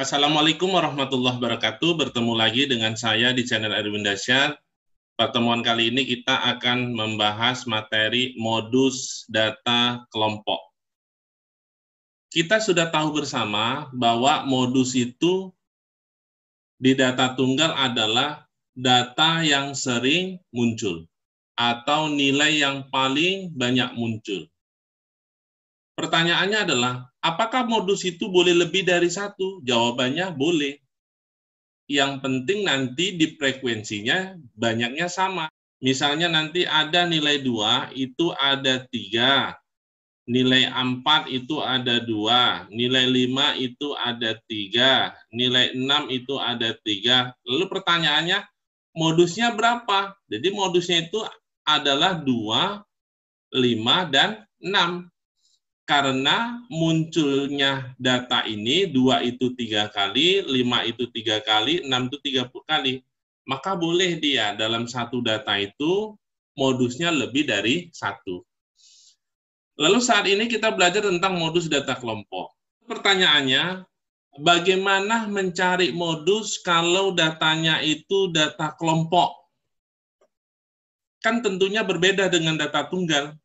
Assalamualaikum warahmatullahi wabarakatuh. Bertemu lagi dengan saya di channel Erwin Dasyat. Pertemuan kali ini kita akan membahas materi modus data kelompok. Kita sudah tahu bersama bahwa modus itu di data tunggal adalah data yang sering muncul atau nilai yang paling banyak muncul. Pertanyaannya adalah, apakah modus itu boleh lebih dari satu? Jawabannya boleh. Yang penting nanti di frekuensinya banyaknya sama. Misalnya nanti ada nilai 2, itu ada 3. Nilai 4 itu ada 2. Nilai 5 itu ada 3. Nilai 6 itu ada 3. Lalu pertanyaannya, modusnya berapa? Jadi modusnya itu adalah 2, 5, dan 6. Karena munculnya data ini, 2 itu 3 kali, 5 itu 3 kali, 6 itu 30 kali. Maka boleh dia dalam satu data itu modusnya lebih dari 1. Lalu saat ini kita belajar tentang modus data kelompok. Pertanyaannya, bagaimana mencari modus kalau datanya itu data kelompok? Kan tentunya berbeda dengan data tunggal.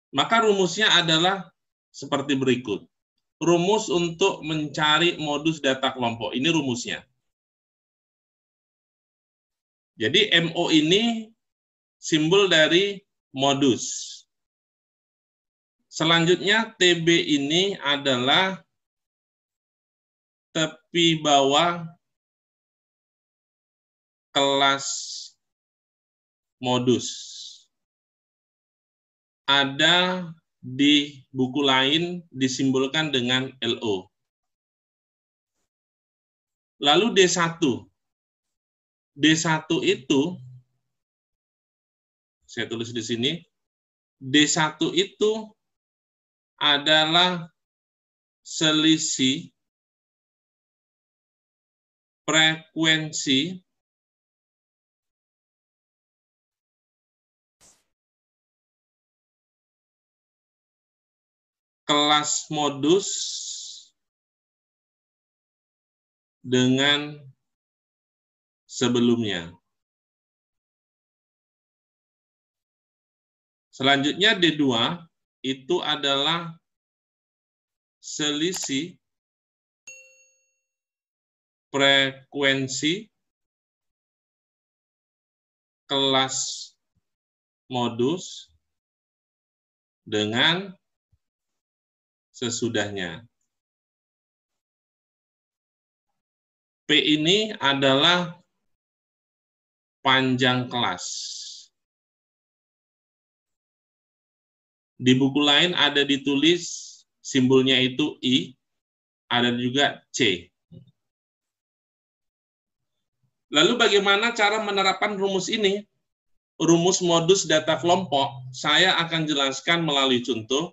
Maka rumusnya adalah seperti berikut. Rumus untuk mencari modus data kelompok. Ini rumusnya. Jadi MO ini simbol dari modus. Selanjutnya TB ini adalah tepi bawah kelas modus. Ada di buku lain disimbolkan dengan LO. Lalu D1. D1 itu, saya tulis di sini, D1 itu adalah selisih frekuensi kelas modus dengan sebelumnya. Selanjutnya D2 itu adalah selisih frekuensi kelas modus dengan sesudahnya. P ini adalah panjang kelas. Di buku lain ada ditulis simbolnya itu I, ada juga C. Lalu bagaimana cara menerapkan rumus ini? Rumus modus data kelompok, saya akan jelaskan melalui contoh.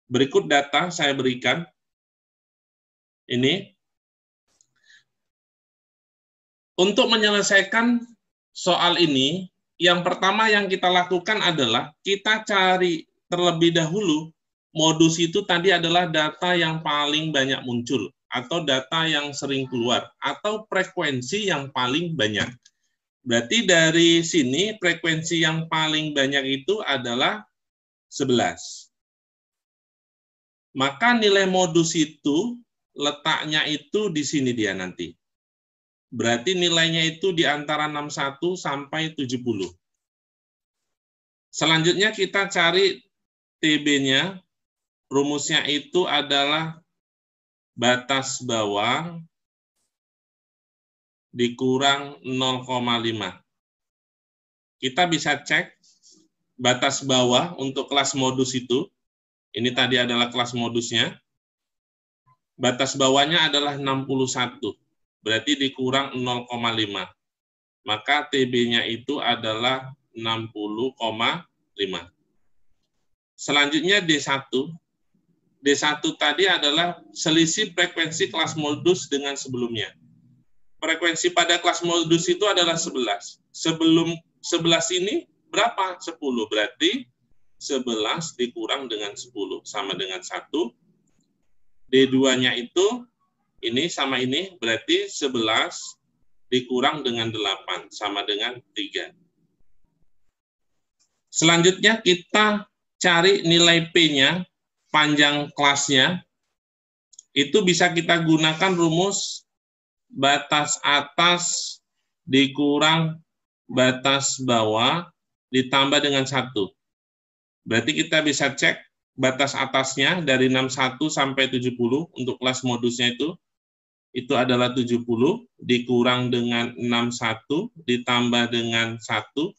Berikut data saya berikan. Ini. Untuk menyelesaikan soal ini, yang pertama yang kita lakukan adalah kita cari terlebih dahulu modus itu tadi adalah data yang paling banyak muncul atau data yang sering keluar atau frekuensi yang paling banyak. Berarti dari sini frekuensi yang paling banyak itu adalah 11. Maka nilai modus itu letaknya itu di sini dia nanti. Berarti nilainya itu di antara 61 sampai 70. Selanjutnya kita cari TB-nya. Rumusnya itu adalah batas bawah dikurang 0,5. Kita bisa cek batas bawah untuk kelas modus itu. Ini tadi adalah kelas modusnya. Batas bawahnya adalah 61. Berarti dikurang 0,5. Maka TB-nya itu adalah 60,5. Selanjutnya D1. D1 tadi adalah selisih frekuensi kelas modus dengan sebelumnya. Frekuensi pada kelas modus itu adalah 11. Sebelum 11 ini berapa? 10. Berarti 11 dikurang dengan 10 sama dengan 1. D2-nya itu Ini sama ini berarti 11 dikurang dengan 8 sama dengan 3. Selanjutnya kita cari nilai P-nya, panjang kelasnya. Itu bisa kita gunakan rumus batas atas dikurang batas bawah ditambah dengan 1. Berarti kita bisa cek batas atasnya dari 61 sampai 70 untuk kelas modusnya itu adalah 70 dikurang dengan 61 ditambah dengan 1,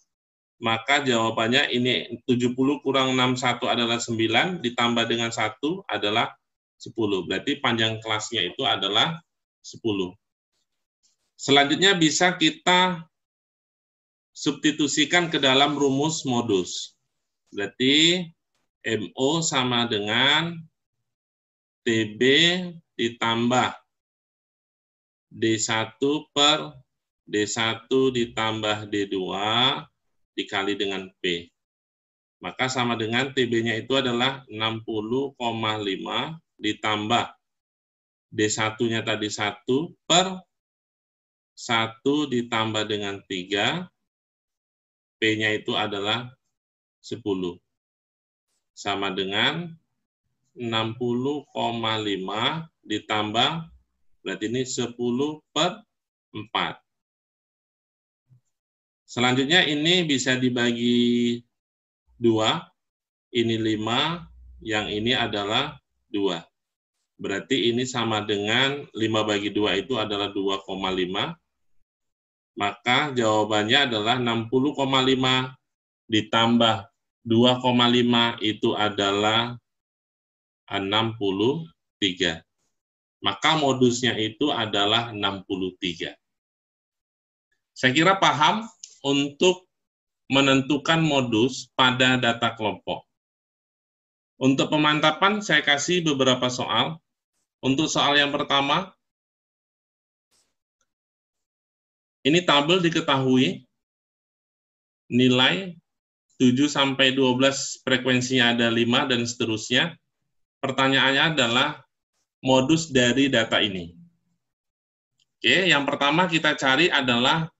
maka jawabannya ini 70 kurang 61 adalah 9, ditambah dengan 1 adalah 10. Berarti panjang kelasnya itu adalah 10. Selanjutnya bisa kita substitusikan ke dalam rumus modus. Berarti MO sama dengan TB ditambah D1 per D1 ditambah D2 dikali dengan P. Maka sama dengan TB-nya itu adalah 60,5 ditambah D1-nya tadi 1 per 1 ditambah dengan 3, P-nya itu adalah 10. Sama dengan 60,5 ditambah, berarti ini 10 per 4. Selanjutnya ini bisa dibagi 2, ini 5, yang ini adalah 2. Berarti ini sama dengan 5 bagi 2 itu adalah 2,5. Maka jawabannya adalah 60,5 ditambah 2,5 itu adalah 63. Maka modusnya itu adalah 63. Saya kira paham untuk menentukan modus pada data kelompok. Untuk pemantapan saya kasih beberapa soal. Untuk soal yang pertama, ini tabel diketahui nilai 7 sampai 12 frekuensinya ada 5 dan seterusnya. Pertanyaannya adalah modus dari data ini. Oke, yang pertama kita cari adalah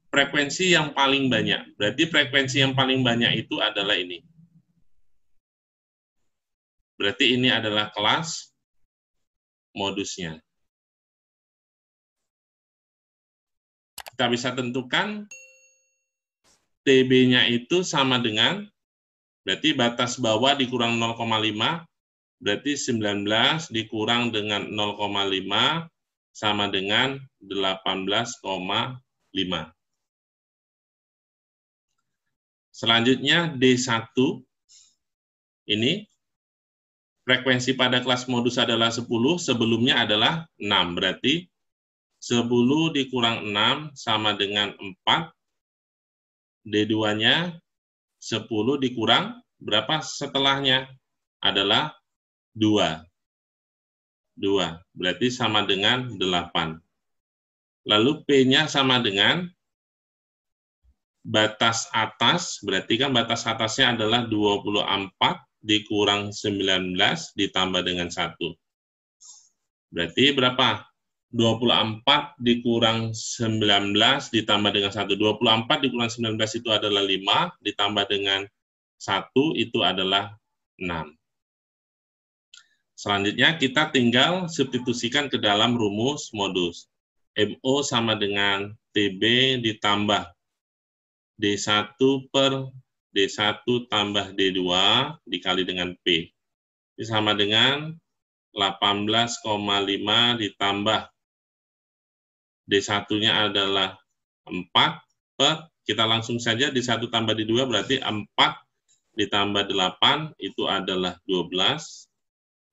frekuensi yang paling banyak. Berarti frekuensi yang paling banyak itu adalah ini. Berarti ini adalah kelas modusnya. Kita bisa tentukan TB-nya itu sama dengan, berarti batas bawah dikurang 0,5, berarti 19 dikurang dengan 0,5 sama dengan 18,5. Selanjutnya D1, ini frekuensi pada kelas modus adalah 10, sebelumnya adalah 6, berarti 10 dikurang 6 sama dengan 4, D2-nya 10 dikurang berapa setelahnya? Adalah 2. 2, berarti sama dengan 8. Lalu P-nya sama dengan batas atas, berarti kan batas atasnya adalah 24 dikurang 19 ditambah dengan 1. Berarti berapa? 24 dikurang 19 ditambah dengan 1. 24 dikurang 19 itu adalah 5, ditambah dengan 1 itu adalah 6. Selanjutnya kita tinggal substitusikan ke dalam rumus modus. MO sama dengan TB ditambah D1 per D1 tambah D2 dikali dengan P. Ini sama dengan 18,5 ditambah D1-nya adalah 4 per, kita langsung saja D1 tambah D2 berarti 4 ditambah 8 itu adalah 12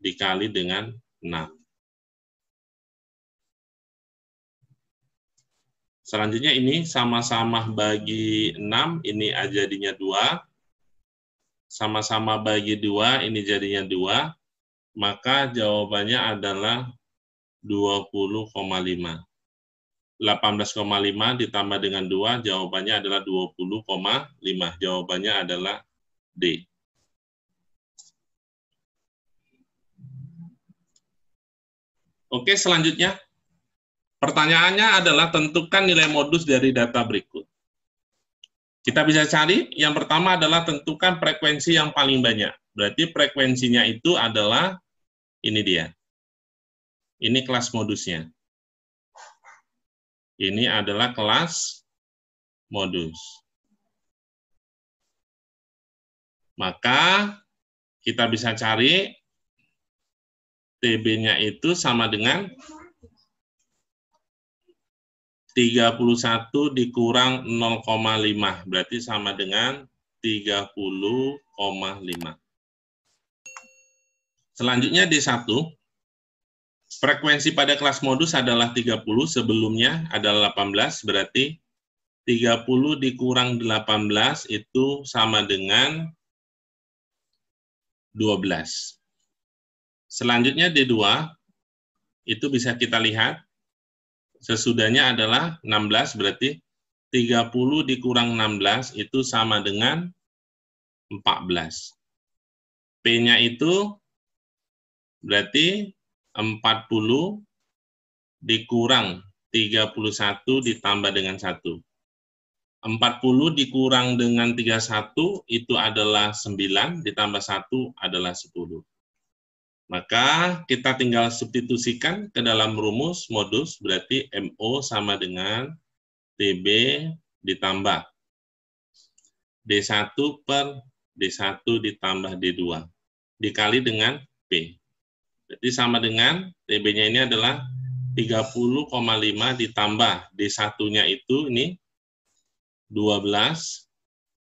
dikali dengan 6. Selanjutnya ini sama-sama bagi 6, ini jadinya 2. Sama-sama bagi 2, ini jadinya 2. Maka jawabannya adalah 20,5. 18,5 ditambah dengan 2, jawabannya adalah 20,5. Jawabannya adalah D. Oke, selanjutnya. Pertanyaannya adalah tentukan nilai modus dari data berikut. Kita bisa cari, yang pertama adalah tentukan frekuensi yang paling banyak. Berarti frekuensinya itu adalah, ini dia. Ini kelas modusnya. Ini adalah kelas modus. Maka kita bisa cari TB-nya itu sama dengan 31 dikurang 0,5, berarti sama dengan 30,5. Selanjutnya D1, frekuensi pada kelas modus adalah 30, sebelumnya adalah 18, berarti 30 dikurang 18 itu sama dengan 12. Selanjutnya D2, itu bisa kita lihat, sesudahnya adalah 16, berarti 30 dikurang 16 itu sama dengan 14. P-nya itu berarti 40 dikurang 31 ditambah dengan 1. 40 dikurang dengan 31 itu adalah 9, ditambah 1 adalah 10. Maka kita tinggal substitusikan ke dalam rumus modus, berarti MO sama dengan TB ditambah D1 per D1 ditambah D2, dikali dengan P. Jadi sama dengan TB-nya ini adalah 30,5 ditambah D1-nya itu ini 12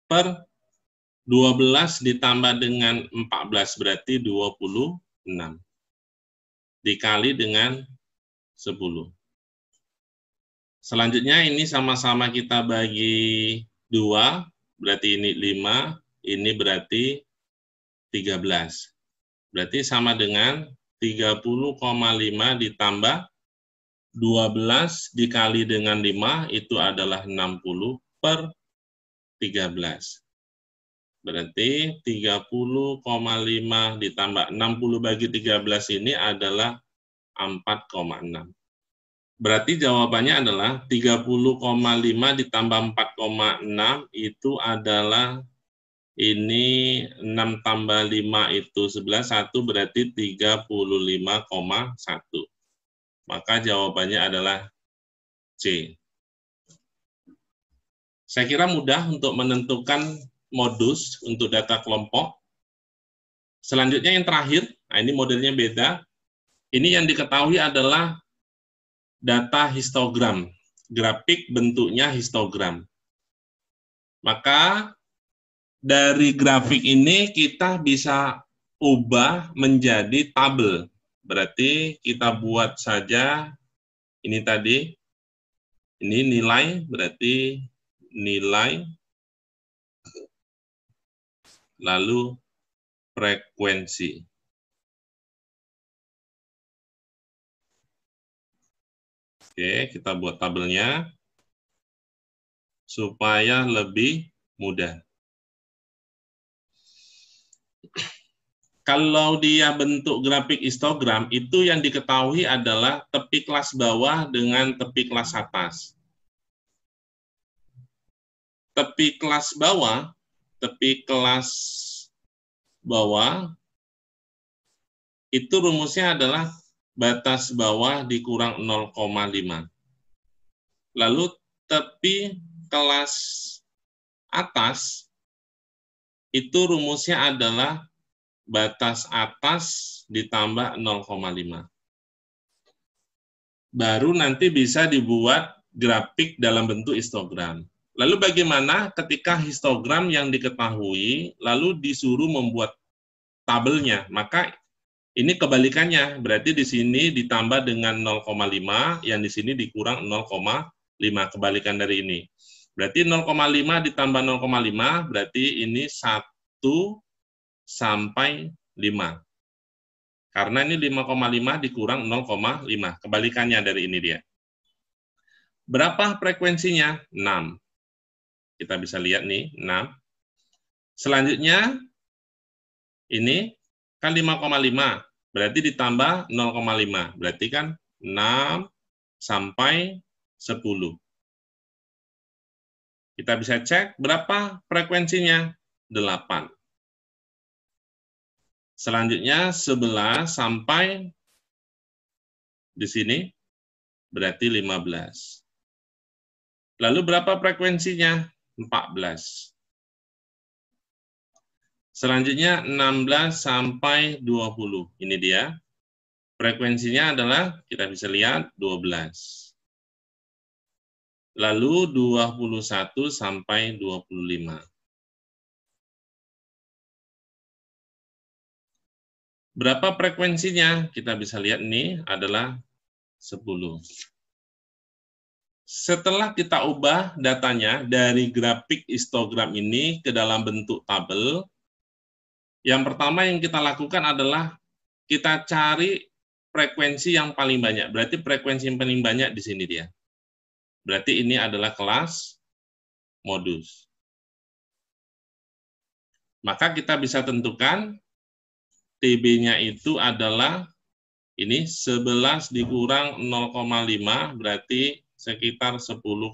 per 12 ditambah dengan 14 berarti 26. Dikali dengan 10. Selanjutnya ini sama-sama kita bagi 2, berarti ini 5, ini berarti 13. Berarti sama dengan 30,5 ditambah 12 dikali dengan 5 itu adalah 60 per 13. Berarti 30,5 ditambah 60 bagi 13 ini adalah 4,6. Berarti jawabannya adalah 30,5 ditambah 4,6 itu adalah ini 6 tambah 5 itu 11, 1 berarti 35,1. Maka jawabannya adalah C. Saya kira mudah untuk menentukan modus untuk data kelompok. Selanjutnya yang terakhir, nah ini modelnya beda. Ini yang diketahui adalah data histogram. Grafik bentuknya histogram. Maka dari grafik ini kita bisa ubah menjadi tabel. Berarti kita buat saja ini tadi. Ini nilai, berarti nilai lalu frekuensi. Oke, kita buat tabelnya supaya lebih mudah. Kalau dia bentuk grafik histogram, itu yang diketahui adalah tepi kelas bawah dengan tepi kelas atas. Tepi kelas bawah, itu rumusnya adalah batas bawah dikurang 0,5. Lalu tepi kelas atas, itu rumusnya adalah batas atas ditambah 0,5. Baru nanti bisa dibuat grafik dalam bentuk histogram. Lalu bagaimana ketika histogram yang diketahui, lalu disuruh membuat tabelnya? Maka ini kebalikannya, berarti di sini ditambah dengan 0,5, yang di sini dikurang 0,5, kebalikan dari ini. Berarti 0,5 ditambah 0,5, berarti ini 1 sampai 5. Karena ini 5,5 dikurang 0,5, kebalikannya dari ini dia. Berapa frekuensinya? 6. Kita bisa lihat nih, 6. Selanjutnya, ini kan 5,5. Berarti ditambah 0,5. Berarti kan 6 sampai 10. Kita bisa cek berapa frekuensinya? 8. Selanjutnya 11 sampai di sini berarti 15. Lalu berapa frekuensinya? 14. Selanjutnya 16 sampai 20. Ini dia. Frekuensinya adalah, kita bisa lihat, 12. Lalu 21 sampai 25. Berapa frekuensinya? Kita bisa lihat ini adalah 10. Setelah kita ubah datanya dari grafik histogram ini ke dalam bentuk tabel, yang pertama yang kita lakukan adalah kita cari frekuensi yang paling banyak. Berarti frekuensi yang paling banyak di sini dia. Berarti ini adalah kelas modus. Maka kita bisa tentukan TB-nya itu adalah ini 11 dikurang 0,5 berarti sekitar 10,5.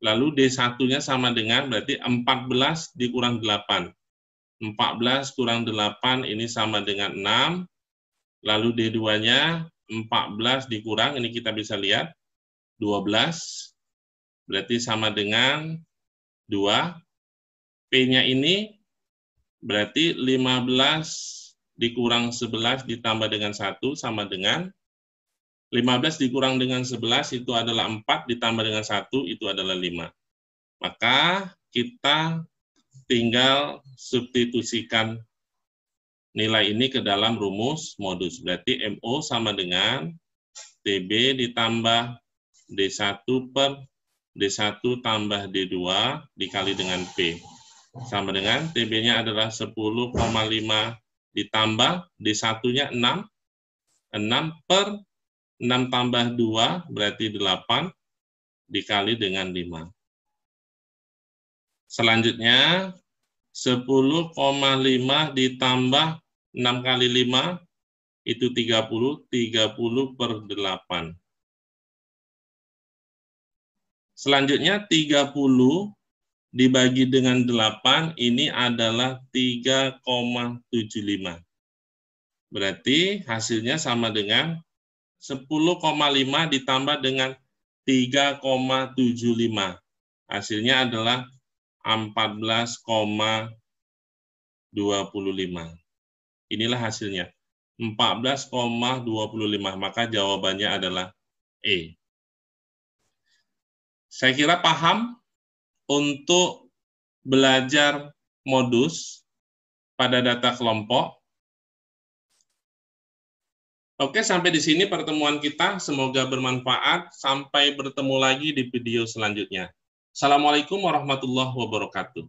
Lalu D1-nya sama dengan berarti 14 dikurang 8. 14 kurang 8 ini sama dengan 6. Lalu D2-nya 14 dikurang, ini kita bisa lihat, 12. Berarti sama dengan 2. P-nya ini berarti 15 dikurang 11 ditambah dengan 1 sama dengan 15 dikurang dengan 11 itu adalah 4 ditambah dengan 1 itu adalah 5. Maka kita tinggal substitusikan nilai ini ke dalam rumus modus. Berarti MO sama dengan TB ditambah D1 per D1 tambah D2 dikali dengan P. Sama dengan TB-nya adalah 10,5 ditambah D1-nya 6. 6 per 6 tambah 2 berarti 8 dikali dengan 5. Selanjutnya 10,5 ditambah 6 kali 5 itu 30, 30 per 8. Selanjutnya 30 dibagi dengan 8 ini adalah 3,75. Berarti hasilnya sama dengan 10,5 ditambah dengan 3,75. Hasilnya adalah 14,25. Inilah hasilnya. 14,25. Maka jawabannya adalah E. Saya kira paham untuk belajar modus pada data kelompok. Oke, sampai di sini pertemuan kita. Semoga bermanfaat. Sampai bertemu lagi di video selanjutnya. Assalamualaikum warahmatullahi wabarakatuh.